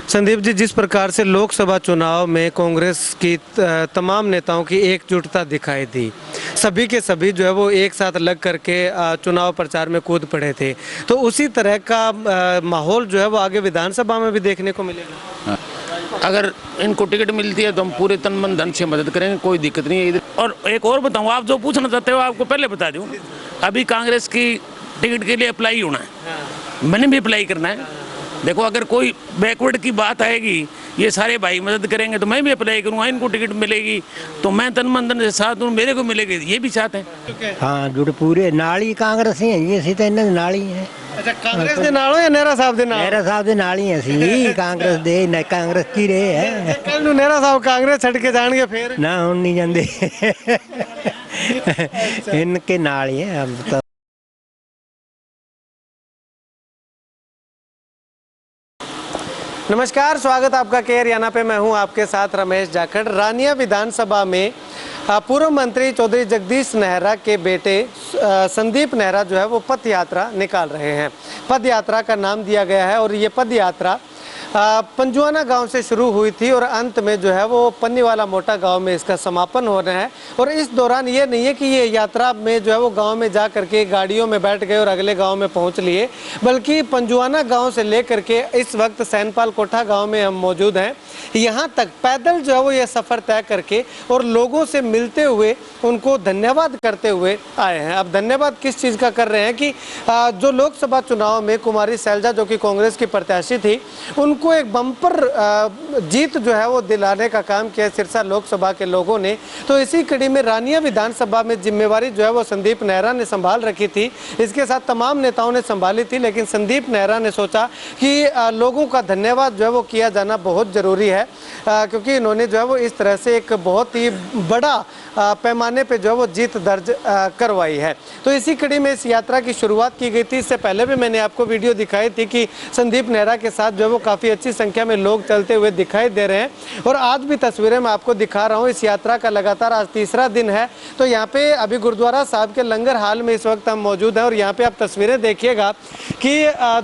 संदीप जी, जिस प्रकार से लोकसभा चुनाव में कांग्रेस की तमाम नेताओं की एकजुटता दिखाई दी, सभी के सभी जो है वो एक साथ लग करके चुनाव प्रचार में कूद पड़े थे, तो उसी तरह का माहौल जो है वो आगे विधानसभा में भी देखने को मिलेगा। अगर इनको टिकट मिलती है तो हम पूरे तन मन धन से मदद करेंगे, कोई दिक्कत नहीं है इधर। और एक और बताऊँ, आप जो पूछना चाहते हो आपको पहले बता दूँ, अभी कांग्रेस की टिकट के लिए अप्लाई होना है, मैंने भी अप्लाई करना है। देखो, अगर कोई बैकवर्ड की बात आएगी, ये सारे भाई मदद करेंगे तो मैं भी अप्लाई करूँगा, इनको टिकट मिलेगी तो मैं तन मन धन से साथ हूँ, मेरे को मिलेगी, ये भी चाहते हैं। हाँ, जुड़ पूरे नाल ही कांग्रेस ही है, ਅਸੀਂ ਤਾਂ ਇਹਨਾਂ ਦੇ ਨਾਲ ਹੀ ਹੈ। अच्छा, कांग्रेस ਦੇ ਨਾਲ ਹੋ ਜਾਂ ਨਹਿਰਾ ਸਾਹਿਬ ਦੇ ਨਾਲ? ਨਹਿਰਾ ਸਾਹਿਬ ਦੇ ਨਾਲ ਹੀ ਅਸੀਂ ਕਾਂਗਰਸ ਦੇ ਨਾ ਕਾਂਗਰਸ ਕੀ ਰਹੇ ਹੈ। ਕੱਲ ਨੂੰ ਨਹਿਰਾ ਸਾਹਿਬ ਕਾਂਗਰਸ ਛੱਡ ਕੇ ਜਾਣਗੇ ਫੇਰ? ਨਾ ਹੁਣ ਨਹੀਂ ਜਾਂਦੇ, ਇਨਕੇ ਨਾਲ ਹੀ ਹੈ हम तो। नमस्कार, स्वागत आपका के हरियाणा पे। मैं हूं आपके साथ रमेश जाखड़। रानिया विधानसभा में पूर्व मंत्री चौधरी जगदीश नेहरा के बेटे संदीप नेहरा जो है वो पद यात्रा निकाल रहे हैं। पद यात्रा का नाम दिया गया है और ये पद यात्रा पंजुआना गांव से शुरू हुई थी और अंत में जो है वो पन्नीवाला मोटा गांव में इसका समापन हो रहा है। और इस दौरान ये नहीं है कि ये यात्रा में जो है वो गांव में जा करके गाड़ियों में बैठ गए और अगले गांव में पहुंच लिए, बल्कि पंजुआना गांव से लेकर के इस वक्त सैनपाल कोठा गांव में हम मौजूद हैं, यहाँ तक पैदल जो है वो ये सफ़र तय करके और लोगों से मिलते हुए उनको धन्यवाद करते हुए आए हैं। अब धन्यवाद किस चीज़ का कर रहे हैं कि जो लोकसभा चुनाव में कुमारी सैलजा जो कि कांग्रेस की प्रत्याशी थी, उनको एक बम्पर जीत जो है वो दिलाने का काम किया सिरसा लोकसभा के लोगों ने। तो इसी कड़ी में रानिया विधानसभा में जिम्मेवारी जो है वो संदीप नेहरा ने संभाल रखी थी। इसके साथ तमाम नेताओं ने संभाली थी, लेकिन संदीप नेहरा ने सोचा कि लोगों का धन्यवाद जो है वो किया जाना बहुत ज़रूरी है, क्योंकि इन्होंने जो है वो इस तरह से एक बहुत ही बड़ा पैमाने पे जो है वो जीत दर्ज करवाई है। तो इसी कड़ी में इस यात्रा की शुरुआत की गई थी। इससे पहले भी मैंने आपको वीडियो दिखाई थी कि संदीप नेहरा के साथ जो है वो काफ़ी अच्छी संख्या में लोग चलते हुए दिखाई दे रहे हैं और आज भी तस्वीरें मैं आपको दिखा रहा हूँ। इस यात्रा का लगातार आज तीसरा दिन है। तो यहाँ पे अभी गुरुद्वारा साहब के लंगर हाल में इस वक्त हम मौजूद हैं और यहाँ पे आप तस्वीरें देखिएगा कि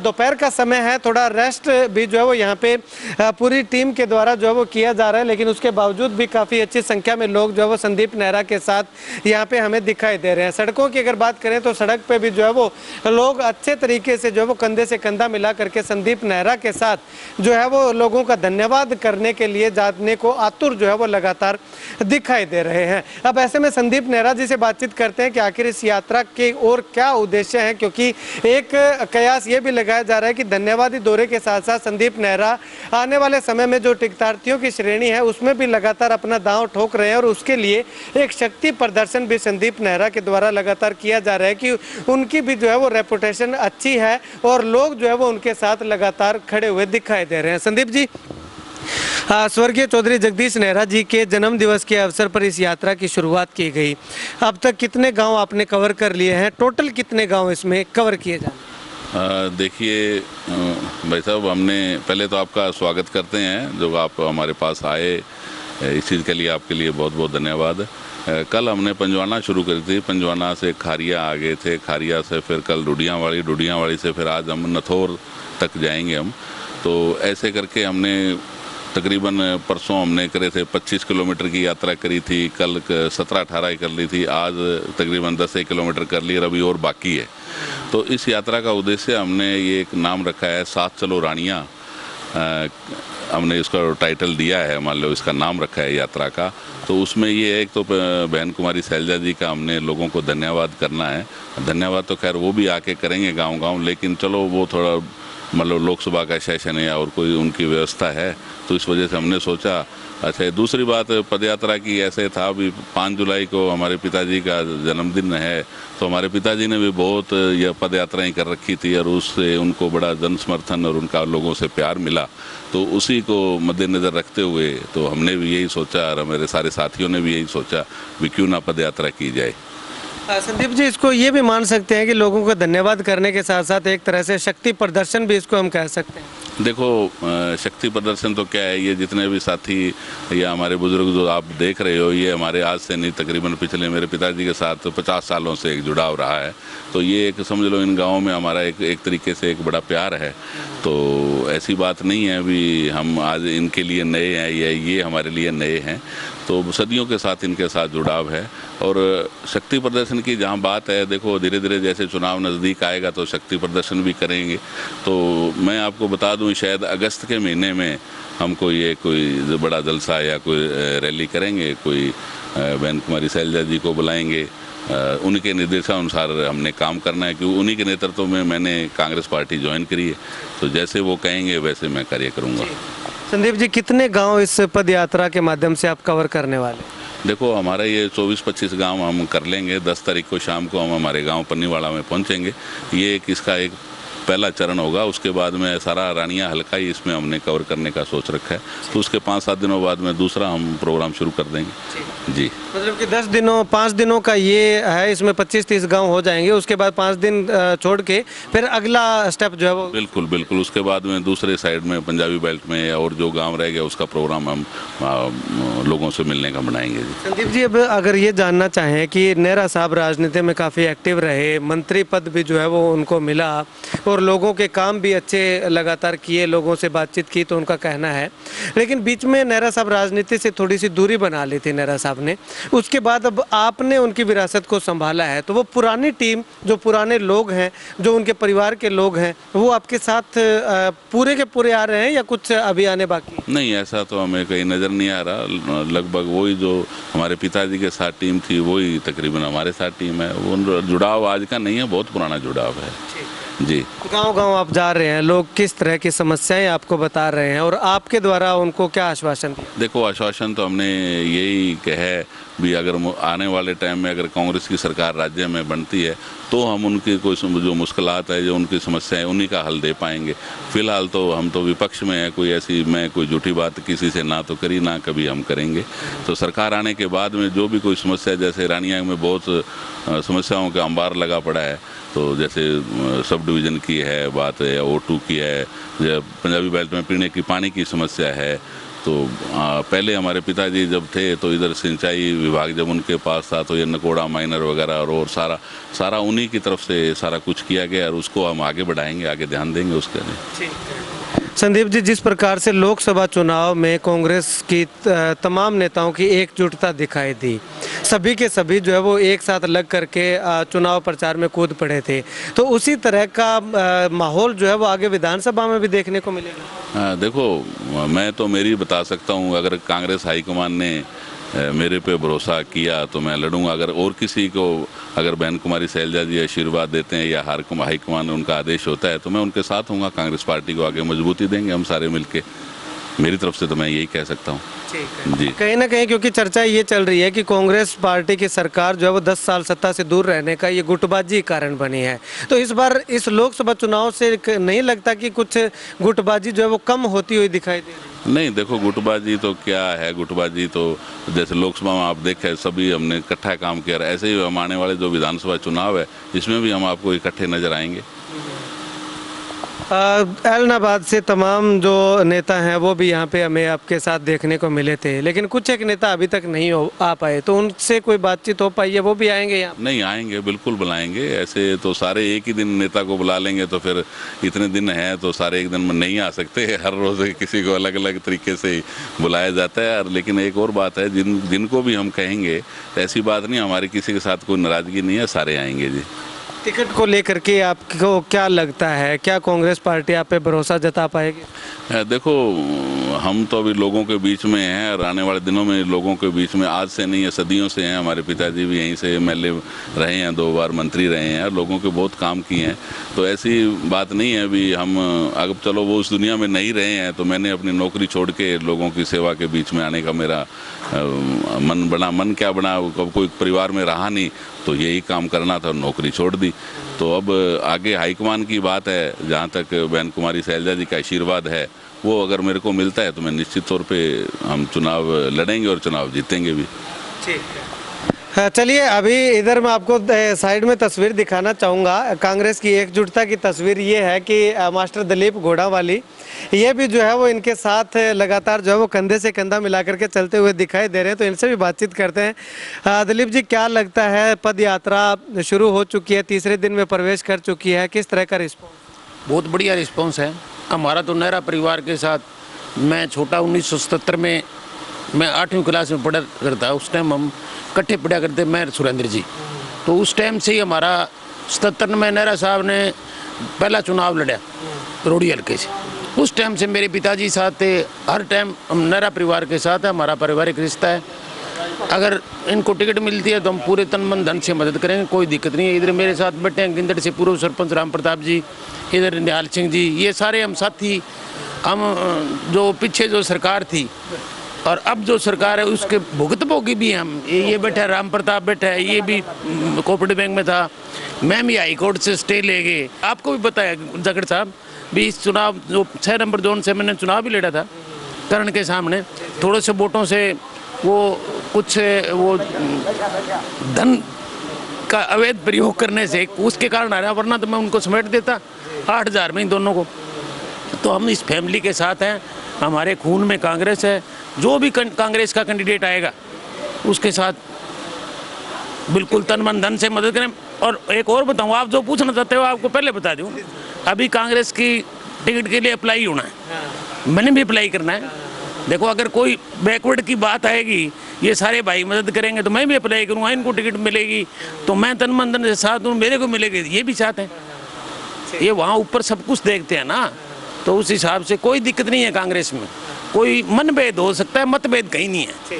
दोपहर का समय है, थोड़ा रेस्ट भी जो है वो यहाँ पे पूरी टीम के द्वारा जो है वो किया जा रहा है, लेकिन उसके बावजूद भी काफ़ी अच्छी संख्या में लोग जो है वो संदीप नेहरा के साथ यहाँ पे हमें दिखाई दे रहे हैं। सड़कों की अगर बात करें तो सड़क पे भी जो है वो लोग अच्छे तरीके से जो है वो कंधे से कंधा मिला करके संदीप नेहरा के साथ जो है वो लोगों का धन्यवाद करने के लिए जाने को आतुर जो है वो लगातार दिखाई दे रहे हैं। अब ऐसे में संदीप नेहरा जी से बातचीत करते हैं कि आखिर इस यात्रा के और क्या उद्देश्य है, क्योंकि एक कयास ये भी लगाया जा रहा है कि धन्यवादी दौरे के साथ साथ संदीप नेहरा आने वाले समय में जो टिकटार्थियों की श्रेणी है उसमें भी लगातार अपना दांव ठोक रहे हैं और उसके लिए एक शक्ति प्रदर्शन भी संदीप नेहरा के द्वारा लगातार किया जा रहा है कि उनकी भी जो है वो रेपुटेशन अच्छी है और लोग जो है वो उनके साथ लगातार खड़े हुए दिखाई दे रहे हैं। संदीप जी, स्वर्गीय चौधरी जगदीश नेहरा जी के जन्म दिवस के अवसर पर इस यात्रा की शुरुआत की गई। अब तक कितने गांव आपने कवर कर लिए हैं? टोटल कितने गांव इसमें कवर किए जाए? देखिए भाई साहब, हमने पहले तो आपका स्वागत करते हैं जो आप हमारे पास आए, इस चीज़ के लिए आपके लिए बहुत बहुत धन्यवाद। कल हमने पंजवाना शुरू करी थी, पंजवाना से खारिया आ गए थे, खारिया से फिर कल डुडियावाड़ी से फिर आज हम नथौर तक जाएंगे हम। तो ऐसे करके हमने तकरीबन परसों हमने करे थे 25 किलोमीटर की यात्रा करी थी, कल 17-18 कर ली थी, आज तकरीबन 10 किलोमीटर कर ली और अभी और बाकी है। तो इस यात्रा का उद्देश्य हमने ये एक नाम रखा है, साथ चलो रानिया। हमने इसका टाइटल दिया है, मान लो इसका नाम रखा है यात्रा का। तो उसमें ये एक तो बहन कुमारी सैलजा जी का हमने लोगों को धन्यवाद करना है। धन्यवाद तो खैर वो भी आके करेंगे गांव-गांव, लेकिन चलो वो थोड़ा मतलब लोकसभा का सेशन है और कोई उनकी व्यवस्था है, तो इस वजह से हमने सोचा। अच्छा, दूसरी बात पदयात्रा की ऐसे था, अभी 5 जुलाई को हमारे पिताजी का जन्मदिन है, तो हमारे पिताजी ने भी बहुत यह पदयात्राएँ कर रखी थी और उससे उनको बड़ा जन समर्थन और उनका लोगों से प्यार मिला। तो उसी को मद्देनज़र रखते हुए तो हमने भी यही सोचा और मेरे सारे साथियों ने भी यही सोचा भी क्यों ना पदयात्रा की जाए। संदीप जी, इसको ये भी मान सकते हैं कि लोगों को धन्यवाद करने के साथ साथ एक तरह से शक्ति प्रदर्शन भी इसको हम कह सकते हैं। देखो, शक्ति प्रदर्शन तो क्या है, ये जितने भी साथी या हमारे बुजुर्ग जो आप देख रहे हो, ये हमारे आज से नहीं, तकरीबन पिछले मेरे पिताजी के साथ 50 सालों से एक जुड़ाव रहा है। तो ये एक समझ लो इन गाँव में हमारा एक तरीके से एक बड़ा प्यार है। तो ऐसी बात नहीं है भी हम आज इनके लिए नए हैं या ये हमारे लिए नए हैं। तो सदियों के साथ इनके साथ जुड़ाव है। और शक्ति प्रदर्शन की जहाँ बात है, देखो धीरे धीरे जैसे चुनाव नज़दीक आएगा तो शक्ति प्रदर्शन भी करेंगे। तो मैं आपको बता दूं, शायद अगस्त के महीने में हम कोई बड़ा जलसा या कोई रैली करेंगे, कोई बहन कुमारी शैलजा जी को बुलाएंगे। उनके निर्देशानुसार हमने काम करना है, क्योंकि उन्हीं के नेतृत्व में मैंने कांग्रेस पार्टी ज्वाइन करी है। तो जैसे वो कहेंगे वैसे मैं कार्य करूँगा। संदीप जी, कितने गांव इस पद यात्रा के माध्यम से आप कवर करने वाले? देखो, हमारा ये 24-25 गांव हम कर लेंगे। 10 तारीख को शाम को हम हमारे गांव पन्नीवाड़ा में पहुंचेंगे। ये इसका एक पहला चरण होगा। उसके बाद में सारा रानिया हल्का ही इसमें हमने कवर करने का सोच रखा है। तो उसके 5-7 दिनों बाद में दूसरा हम प्रोग्राम शुरू कर देंगे जी। मतलब कि 5 दिनों का ये है, इसमें 25-30 गांव हो जाएंगे। उसके बाद 5 दिन छोड़ के फिर अगला स्टेप जो है वो बिल्कुल बिल्कुल उसके बाद में दूसरे साइड में पंजाबी बेल्ट में और जो गांव रह गया उसका प्रोग्राम हम लोगों से मिलने का बनाएंगे जी। संदीप जी, अब अगर ये जानना चाहें कि नेहरा साहब राजनीति में काफ़ी एक्टिव रहे, मंत्री पद भी जो है वो उनको मिला और लोगों के काम भी अच्छे लगातार किए, लोगों से बातचीत की, तो उनका कहना है। लेकिन बीच में नेहरा साहब राजनीति से थोड़ी सी दूरी बना ली थी नेहरा साहब ने। उसके बाद अब आपने उनकी विरासत को संभाला है, तो वो पुरानी टीम, जो पुराने लोग हैं, जो उनके परिवार के लोग हैं, वो आपके साथ पूरे के पूरे आ रहे हैं या कुछ अभी आने बाकी? नहीं, ऐसा तो हमें कहीं नज़र नहीं आ रहा। लगभग वही जो हमारे पिताजी के साथ टीम थी वही तकरीबन हमारे साथ टीम है। वो जुड़ाव आज का नहीं है, बहुत पुराना जुड़ाव है जी। गांव-गांव आप जा रहे हैं, लोग किस तरह की समस्याएं आपको बता रहे हैं और आपके द्वारा उनको क्या आश्वासन दिया? देखो, आश्वासन तो हमने यही कहा भी, अगर आने वाले टाइम में अगर कांग्रेस की सरकार राज्य में बनती है तो हम उनकी कोई जो मुश्किलात है, जो उनकी समस्याएं, उन्हीं का हल दे पाएंगे। फिलहाल तो हम तो विपक्ष में है, मैं कोई झूठी बात किसी से ना तो करी, ना कभी हम करेंगे। तो सरकार आने के बाद में जो भी कोई समस्या, जैसे रानिया में बहुत समस्याओं का अंबार लगा पड़ा है, तो जैसे सब डिवीज़न की है बात है, O2 की है, पंजाबी बेल्ट में पीने की पानी की समस्या है। तो पहले हमारे पिताजी जब थे तो इधर सिंचाई विभाग जब उनके पास था तो ये नकोड़ा माइनर वगैरह और सारा उन्हीं की तरफ से सारा कुछ किया गया, और उसको हम आगे बढ़ाएंगे, आगे ध्यान देंगे उसके लिए। संदीप जी, जिस प्रकार से लोकसभा चुनाव में कांग्रेस की तमाम नेताओं की एकजुटता दिखाई दी, सभी के सभी जो है वो एक साथ लग करके चुनाव प्रचार में कूद पड़े थे, तो उसी तरह का माहौल जो है वो आगे विधानसभा में भी देखने को मिलेगा? देखो, मैं तो मेरी बता सकता हूँ, अगर कांग्रेस हाईकमान ने मेरे पे भरोसा किया तो मैं लड़ूंगा। अगर और किसी को, अगर बहन कुमारी शैलजा जी आशीर्वाद देते हैं या हाईकमान उनका आदेश होता है तो मैं उनके साथ हूँगा। कांग्रेस पार्टी को आगे मजबूती देंगे हम सारे मिलके। मेरी तरफ से तो मैं यही कह सकता हूँ जी। कहीं ना कहीं क्योंकि चर्चा ये चल रही है कि कांग्रेस पार्टी की सरकार जो है वो 10 साल सत्ता से दूर रहने का ये गुटबाजी कारण बनी है, तो इस बार इस लोकसभा चुनाव से नहीं लगता कि कुछ गुटबाजी जो है वो कम होती हुई दिखाई दे रही? नहीं, देखो, गुटबाजी तो क्या है, गुटबाजी तो जैसे लोकसभा में आप देखें सभी हमने इकट्ठा काम किया, ऐसे ही हम आने वाले जो विधानसभा चुनाव है इसमें भी हम आपको इकट्ठे नजर आएंगे। एलनाबाद से तमाम जो नेता हैं वो भी यहाँ पे हमें आपके साथ देखने को मिले थे, लेकिन कुछ एक नेता अभी तक नहीं आ पाए, तो उनसे कोई बातचीत हो पाई है? वो भी आएंगे यहाँ? नहीं, आएंगे, बिल्कुल बुलाएंगे। ऐसे तो सारे एक ही दिन नेता को बुला लेंगे तो फिर इतने दिन हैं तो सारे एक दिन में नहीं आ सकते। हर रोज़ किसी को अलग अलग तरीके से बुलाया जाता है। लेकिन एक और बात है, जिनको भी हम कहेंगे, ऐसी बात नहीं, हमारी किसी के साथ कोई नाराज़गी नहीं है, सारे आएंगे जी। टिकट को लेकर के आपको क्या लगता है, क्या कांग्रेस पार्टी आप पे भरोसा जता पाएगी? देखो, हम तो अभी लोगों के बीच में हैं और आने वाले दिनों में लोगों के बीच में, आज से नहीं है सदियों से हैं। हमारे पिताजी भी यहीं से MLA रहे हैं, 2 बार मंत्री रहे हैं, लोगों के बहुत काम किए हैं। तो ऐसी बात नहीं है अभी हम, अब चलो वो उस दुनिया में नहीं रहे हैं, तो मैंने अपनी नौकरी छोड़ के लोगों की सेवा के बीच में आने का मेरा मन क्या बना, कोई परिवार में रहा नहीं तो यही काम करना था, नौकरी छोड़ दी। तो अब आगे हाईकमान की बात है, जहाँ तक बहन कुमारी शैलजा जी का आशीर्वाद है वो अगर मेरे को मिलता है तो मैं निश्चित तौर पे हम चुनाव लड़ेंगे और चुनाव जीतेंगे भी। ठीक है। चलिए अभी इधर मैं आपको साइड में तस्वीर दिखाना चाहूँगा। कांग्रेस की एकजुटता की तस्वीर ये है कि मास्टर दिलीप घोड़ावाली ये भी जो है वो इनके साथ लगातार जो है वो कंधे से कंधा मिलाकर के चलते हुए दिखाई दे रहे हैं। तो इनसे भी बातचीत करते हैं। दिलीप जी, क्या लगता है, पद यात्रा शुरू हो चुकी है, तीसरे दिन में प्रवेश कर चुकी है, किस तरह का रिस्पॉन्स? बहुत बढ़िया रिस्पॉन्स है हमारा। तो नेहरा परिवार के साथ मैं छोटा 1977 में मैं 8वीं क्लास में पढ़ा करता, उस टाइम हम इकट्ठे पढ़ा करते, मैं सुरेंद्र जी। तो उस टाइम से ही हमारा 77 में नेहरा साहब ने पहला चुनाव लड़ा रोड़ी हल्के से। उस टाइम से मेरे पिताजी साथ थे, हर टाइम हम नेहरा परिवार के साथ है, हमारा पारिवारिक रिश्ता है। अगर इनको टिकट मिलती है तो हम पूरे तन मन धन से मदद करेंगे, कोई दिक्कत नहीं है। इधर मेरे साथ बैठे हैं गिंदड़ से पूर्व सरपंच राम प्रताप जी, इधर निहाल सिंह जी, ये सारे हम साथी। हम जो पीछे जो सरकार थी और अब जो सरकार है उसके भुगतभोगी भी हम। ये बैठा है राम प्रताप बैठा है, ये भी कोऑपरेटिव बैंक में था, मैं भी हाई कोर्ट से स्टे ले गए। आपको भी पता है जाखड़ साहब भी, इस चुनाव जो 6 नंबर जोन से मैंने चुनाव भी लड़ा था करण के सामने, थोड़े से वोटों से वो कुछ वो धन का अवैध प्रयोग करने से उसके कारण आ रहा, वरना तो मैं उनको समेट देता 8000 में इन दोनों को। तो हम इस फैमिली के साथ हैं, हमारे खून में कांग्रेस है। जो भी कांग्रेस का कैंडिडेट आएगा उसके साथ बिल्कुल तन मन धन से मदद करें। और एक और बताऊं, आप जो पूछना चाहते हो आपको पहले बता दूं, अभी कांग्रेस की टिकट के लिए अप्लाई होना है, मैंने भी अप्लाई करना है। देखो अगर कोई बैकवर्ड की बात आएगी, ये सारे भाई मदद करेंगे तो मैं भी अप्लाई करूँगा, इनको टिकट मिलेगी तो मैं तन मन धन से साथ हूँ, मेरे को मिलेगी, ये भी साथ हैं। ये वहाँ ऊपर सब कुछ देखते हैं ना, तो उस हिसाब से कोई दिक्कत नहीं है। कांग्रेस में कोई मनभेद हो सकता है, मतभेद कहीं नहीं है।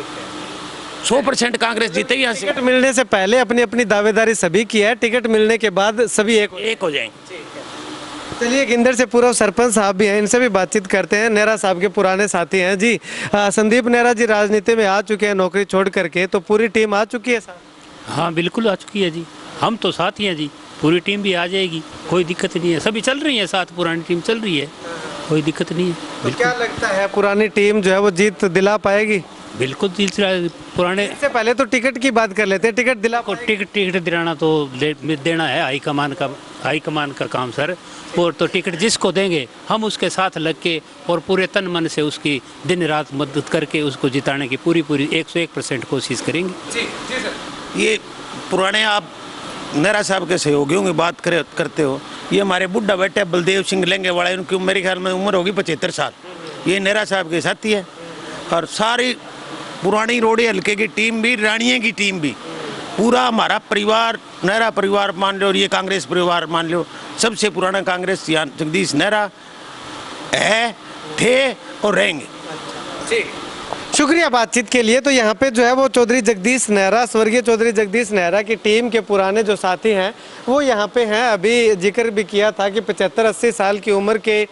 100% कांग्रेस जीतेगी यहाँ से। टिकट मिलने से पहले अपनी अपनी दावेदारी सभी की है, टिकट मिलने के बाद सभी एक हो जाएंगे। चलिए गिंदड़ से पूर्व सरपंच साहब भी हैं, इनसे भी बातचीत करते हैं। नेहरा साहब के पुराने साथी हैं जी। संदीप नेहरा जी राजनीति में आ चुके हैं नौकरी छोड़ करके, तो पूरी टीम आ चुकी है साहब? हाँ बिल्कुल आ चुकी है जी, हम तो साथ ही हैं जी, पूरी टीम भी आ जाएगी, कोई दिक्कत नहीं है। सभी चल रही है साथ, पुरानी टीम चल रही है, कोई दिक्कत नहीं है। तो क्या लगता है पुरानी टीम जो है वो जीत दिला पाएगी? बिल्कुल पुराने। इससे पहले तो टिकट की बात कर लेते हैं, टिकट दिला को टिकट दिलाना तो देना है हाईकमान का काम सर। और तो टिकट जिसको देंगे हम उसके साथ लग के और पूरे तन मन से उसकी दिन रात मदद करके उसको जिताने की पूरी 101% कोशिश करेंगे। जी सर। ये पुराने आप नेहरा साहब के सहयोगियों की बात करते हो, ये हमारे बुढ़ा बैठे बलदेव सिंह लेंगे वाला, उनकी मेरे ख्याल में उम्र होगी 75 साल। ये नेहरा साहब के साथी है। और सारी पुरानी रोड़ी हल्के की टीम भी, रानिया की टीम भी, पूरा हमारा परिवार, नेहरा परिवार मान लो और ये कांग्रेस परिवार मान लो, सबसे पुराना कांग्रेस यहाँ जगदीश नेहरा है, थे और रहेंगे। शुक्रिया बातचीत के लिए। तो यहाँ पे जो है वो चौधरी जगदीश नेहरा, स्वर्गीय चौधरी जगदीश नेहरा की टीम के पुराने जो साथी हैं वो यहाँ पे हैं। अभी जिक्र भी किया था कि 75-80 साल की उम्र के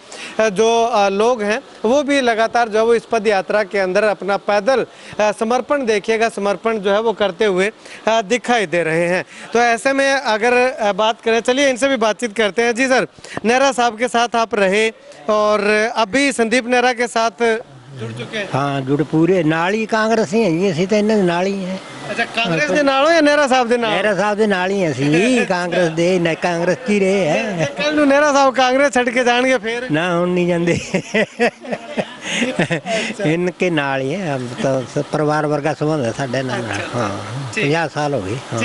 जो लोग हैं वो भी लगातार जो है वो इस पद यात्रा के अंदर अपना पैदल समर्पण देखिएगा, समर्पण जो है वो करते हुए दिखाई दे रहे हैं। तो ऐसे में अगर बात करें, चलिए इनसे भी बातचीत करते हैं। जी सर, नेहरा साहब के साथ आप रहे और अभी संदीप नेहरा के साथ जुड़ चुके हैं? हाँ जुड़ पूरे नाल ही कांग्रेस ही है जी, ਅਸੀਂ ਤਾਂ ਇਹਨਾਂ ਦੇ ਨਾਲ ਹੀ ਹੈ। अच्छा, कांग्रेस ਦੇ ਨਾਲੋਂ ਜਾਂ ਨਹਿਰਾ ਸਾਹਿਬ ਦੇ ਨਾਲ? ਨਹਿਰਾ ਸਾਹਿਬ ਦੇ ਨਾਲ ਹੀ ਅਸੀਂ ਜੀ, ਕਾਂਗਰਸ ਦੇ ਨਾ ਕਾਂਗਰਸ ਕੀ ਰਹੇ ਹੈ। ਕੱਲ ਨੂੰ ਨਹਿਰਾ ਸਾਹਿਬ ਕਾਂਗਰਸ ਛੱਡ ਕੇ ਜਾਣਗੇ ਫੇਰ? ਨਾ ਹੁਣ ਨਹੀਂ ਜਾਂਦੇ, इनके नाल ही है, हम तो परिवार वर्गा संबंध है साढ़े नाल। हाँ 50 साल हो गए। हाँ,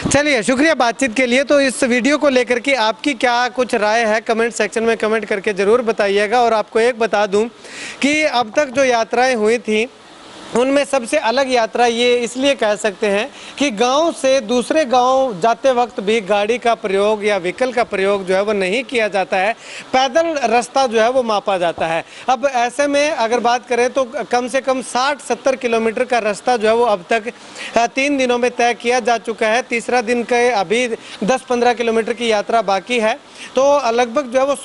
चलिए शुक्रिया बातचीत के लिए। तो इस वीडियो को लेकर के आपकी क्या कुछ राय है, कमेंट सेक्शन में कमेंट करके ज़रूर बताइएगा। और आपको एक बता दूं कि अब तक जो यात्राएं हुई थी उनमें सबसे अलग यात्रा ये इसलिए कह सकते हैं कि गांव से दूसरे गांव जाते वक्त भी गाड़ी का प्रयोग या व्हीकल का प्रयोग जो है वो नहीं किया जाता है, पैदल रास्ता जो है वो मापा जाता है। अब ऐसे में अगर बात करें तो कम से कम 60-70 किलोमीटर का रास्ता जो है वो अब तक 3 दिनों में तय किया जा चुका है। तीसरा दिन के अभी 10-15 किलोमीटर की यात्रा बाकी है। तो लगभग जो है वो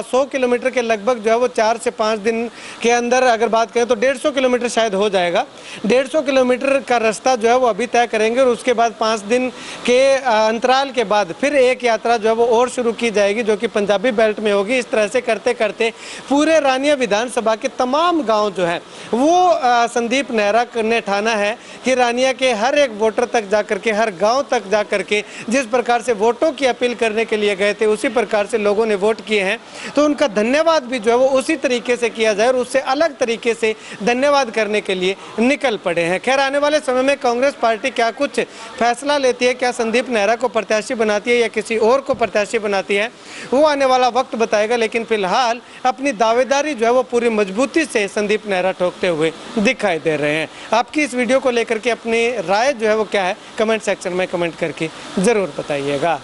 100 किलोमीटर के लगभग जो है वो 4 से 5 दिन के अंदर अगर बात करें तो 150 किलोमीटर शायद हो जाएगा। जाएगा। 150 किलोमीटर का रास्ता जो है वो अभी तय करेंगे और उसके बाद 5 दिन के अंतराल के बाद फिर एक यात्रा जो है वो और शुरू की जाएगी, जो कि पंजाबी बेल्ट में होगी। इस तरह से करते करते पूरे रानिया विधानसभा के तमाम गांव जो है वो संदीप नेहरा ने ठाना है कि रानिया के हर एक वोटर तक जाकर के, हर गांव तक जाकर के जिस प्रकार से वोटों की अपील करने के लिए गए थे उसी प्रकार से लोगों ने वोट किए हैं। तो उनका धन्यवाद भी जो है वो उसी तरीके से किया जाए और उससे अलग तरीके से धन्यवाद करने के लिए निकल पड़े हैं। खैर, आने वाले समय में कांग्रेस पार्टी क्या कुछ फैसला लेती है, क्या संदीप नेहरा को प्रत्याशी बनाती है या किसी और को प्रत्याशी बनाती है, वो आने वाला वक्त बताएगा। लेकिन फिलहाल अपनी दावेदारी जो है वो पूरी मजबूती से संदीप नेहरा ठोकते हुए दिखाई दे रहे हैं। आपकी इस वीडियो को लेकर के अपनी राय जो है वो क्या है, कमेंट सेक्शन में कमेंट करके ज़रूर बताइएगा।